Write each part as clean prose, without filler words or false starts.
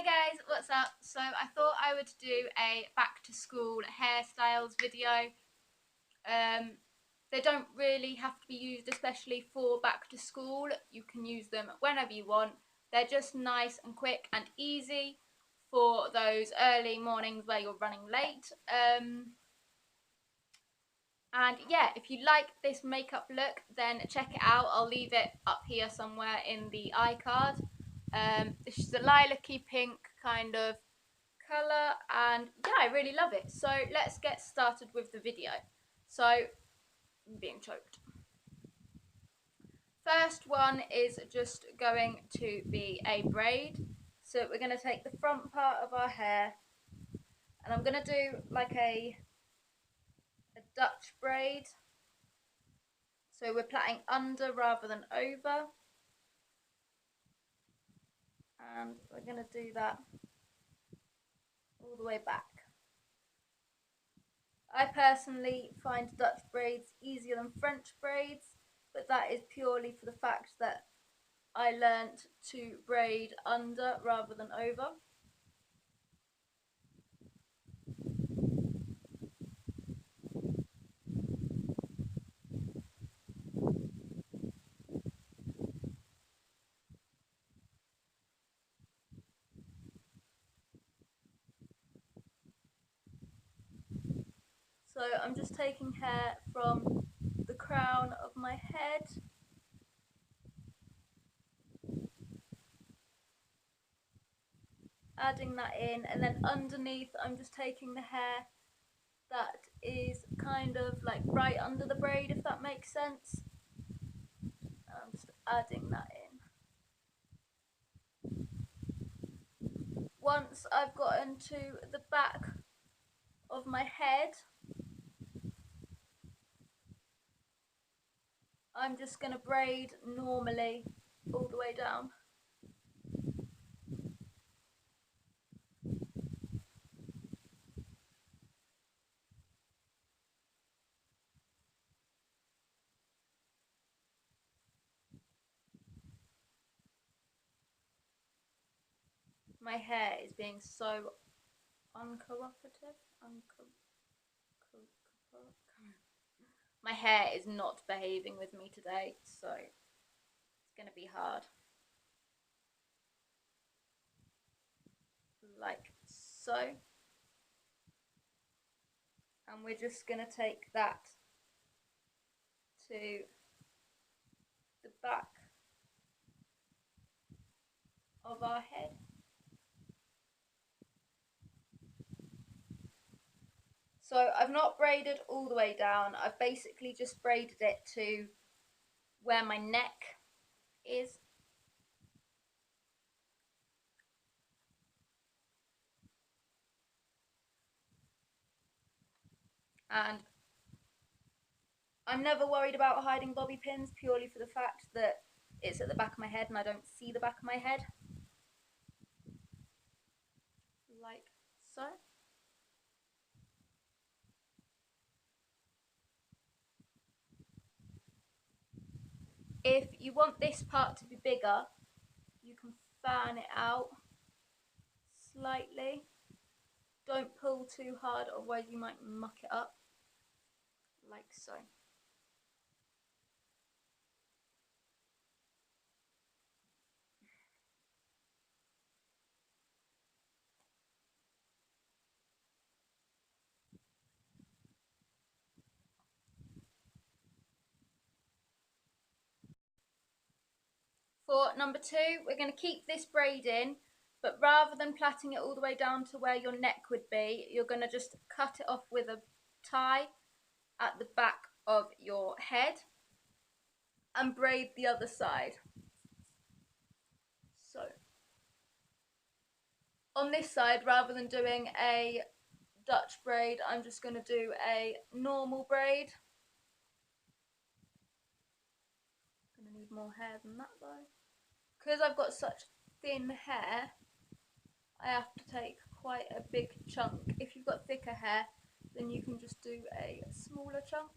guys, what's up? So I thought I would do a back to school hairstyles video. They don't really have to be used especially for back to school. You can use them whenever you want. They're just nice and quick and easy for those early mornings where you're running late. And yeah, if you like this makeup look, then check it out. I'll leave it up here somewhere in the iCard. This is a lilac-y pink kind of colour, and yeah, I really love it. So let's get started with the video. So, I'm being choked. First one is just going to be a braid. So we're going to take the front part of our hair, and I'm going to do like a Dutch braid. So we're plaiting under rather than over. And we're going to do that all the way back. I personally find Dutch braids easier than French braids, but that is purely for the fact that I learnt to braid under rather than over. So I'm just taking hair from the crown of my head, adding that in, and then underneath I'm just taking the hair that is kind of like right under the braid, if that makes sense. I'm just adding that in. Once I've gotten to the back of my head, I'm just going to braid normally all the way down. My hair is being so uncooperative. My hair is not behaving with me today, so it's going to be hard. Like so. And we're just going to take that to the back of our head. So I've not braided all the way down, I've basically just braided it to where my neck is. And I'm never worried about hiding bobby pins, purely for the fact that it's at the back of my head and I don't see the back of my head. Like so. If you want this part to be bigger, you can fan it out slightly. Don't pull too hard, otherwise you might muck it up. Like so. For number 2, we're going to keep this braid in, but rather than plaiting it all the way down to where your neck would be, you're going to just cut it off with a tie at the back of your head and braid the other side. So, on this side, rather than doing a Dutch braid, I'm just going to do a normal braid. I'm going to need more hair than that though. Because I've got such thin hair, I have to take quite a big chunk. If you've got thicker hair, then you can just do a smaller chunk.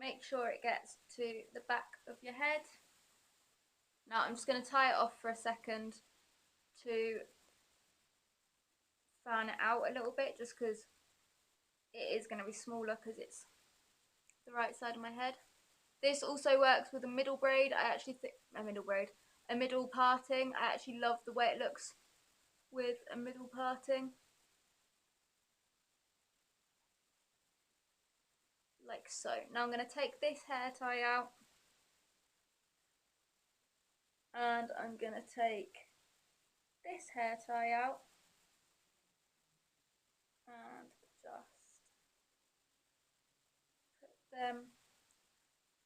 Make sure it gets to the back of your head. Now I'm just going to tie it off for a second to fan it out a little bit, just because it is going to be smaller because it's the right side of my head. This also works with a middle braid. I actually think a middle parting. I actually love the way it looks with a middle parting. Like so. Now I'm going to take this hair tie out, and I'm going to take this hair tie out and just put them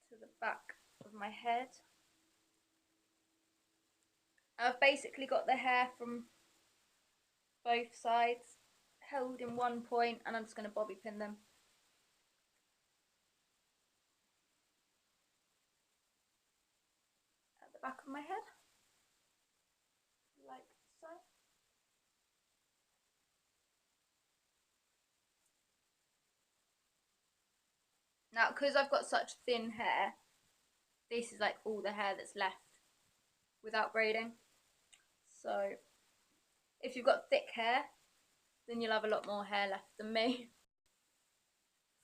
to the back of my head. I've basically got the hair from both sides held in one point, and I'm just going to bobby pin them. At the back of my head, like so. Now, because I've got such thin hair, this is like all the hair that's left without braiding. So if you've got thick hair, then you'll have a lot more hair left than me.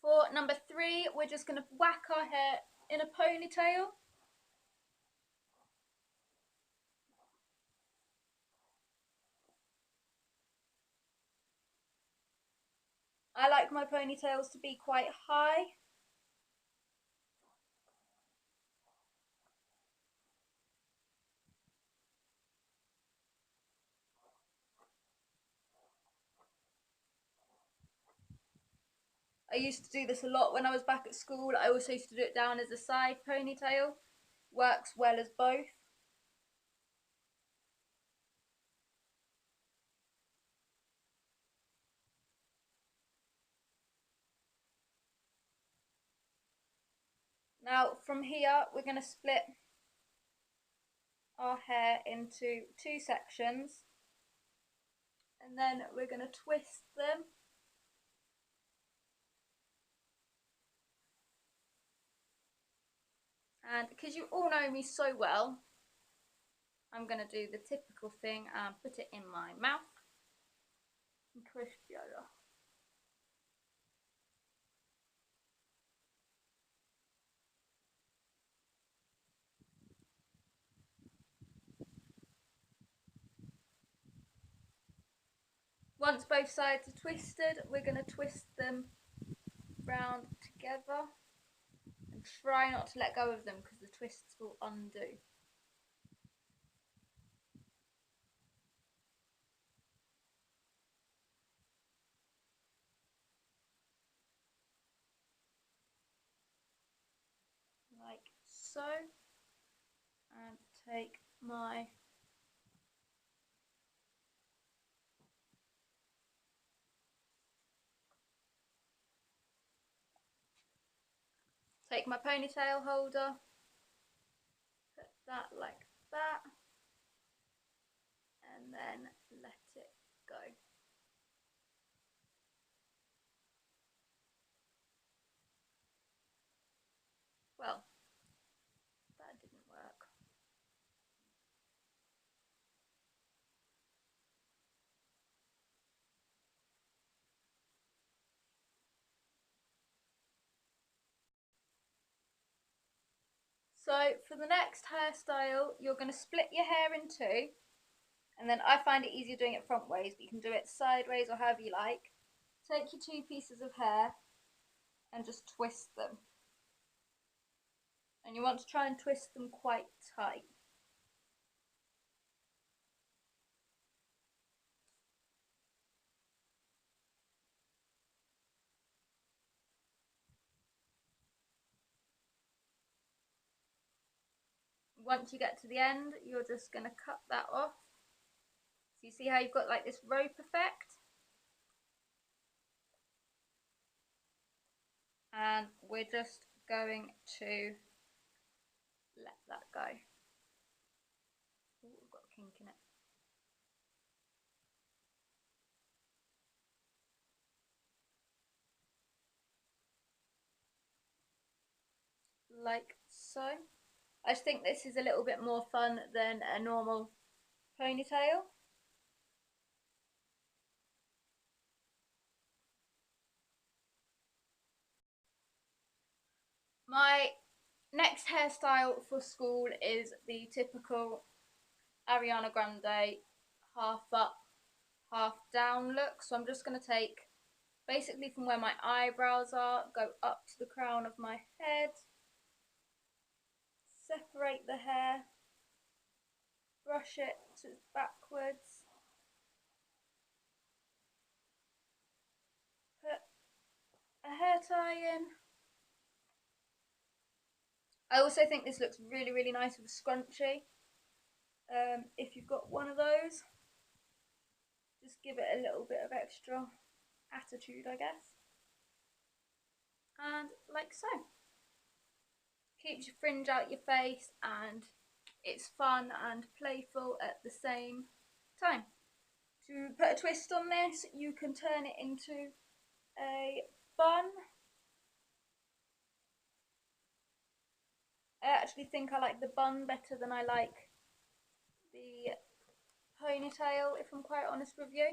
For number 3, we're just going to whack our hair in a ponytail. I like my ponytails to be quite high. I used to do this a lot when I was back at school. I also used to do it down as a side ponytail. Works well as both. Now from here we're going to split our hair into 2 sections, and then we're going to twist them. And because you all know me so well, I'm going to do the typical thing and put it in my mouth and twist the other. Once both sides are twisted, we're going to twist them round together and try not to let go of them because the twists will undo. Like so. And take my ponytail holder, put that like that, and then let it go. Well, that didn't work. So for the next hairstyle, you're going to split your hair in 2, and then I find it easier doing it front ways, but you can do it sideways or however you like. Take your 2 pieces of hair and just twist them. And you want to try and twist them quite tight. Once you get to the end, you're just going to cut that off. So you see how you've got like this rope effect? And we're just going to let that go. Ooh, we've got a kink in it. like so. I just think this is a little bit more fun than a normal ponytail. My next hairstyle for school is the typical Ariana Grande half up, half down look. So I'm just going to take basically from where my eyebrows are, go up to the crown of my head, separate the hair, brush it backwards, put a hair tie in. I also think this looks really, really nice with a scrunchie. If you've got one of those, just give it a little bit of extra attitude, I guess. And like so. Keeps your fringe out your face and it's fun and playful at the same time. To put a twist on this, you can turn it into a bun. I actually think I like the bun better than I like the ponytail, if I'm quite honest with you.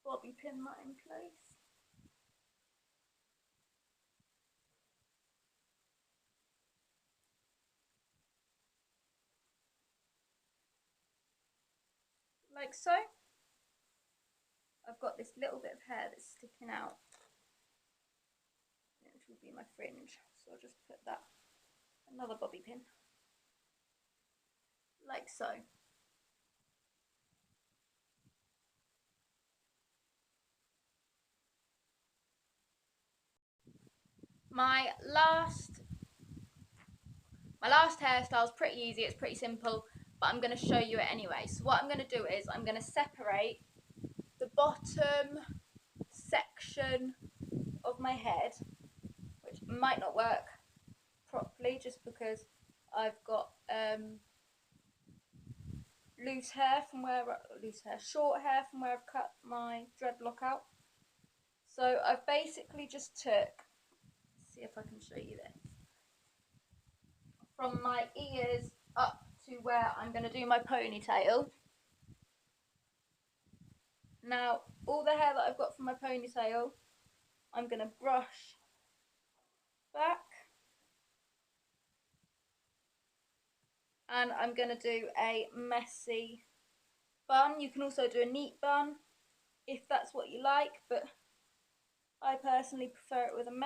Bobby pin that in place. Like so. I've got this little bit of hair that's sticking out, which will be my fringe. So I'll just put that, another bobby pin, like so. My last hairstyle is pretty easy, it's pretty simple, but I'm going to show you it anyway. So what I'm going to do is I'm going to separate the bottom section of my head, which might not work properly just because I've got short hair from where I've cut my dreadlock out. So I've basically just took, see if I can show you this, from my ears up to where I'm going to do my ponytail. Now, all the hair that I've got from my ponytail, I'm going to brush back. And I'm going to do a messy bun. You can also do a neat bun if that's what you like, but I personally prefer it with a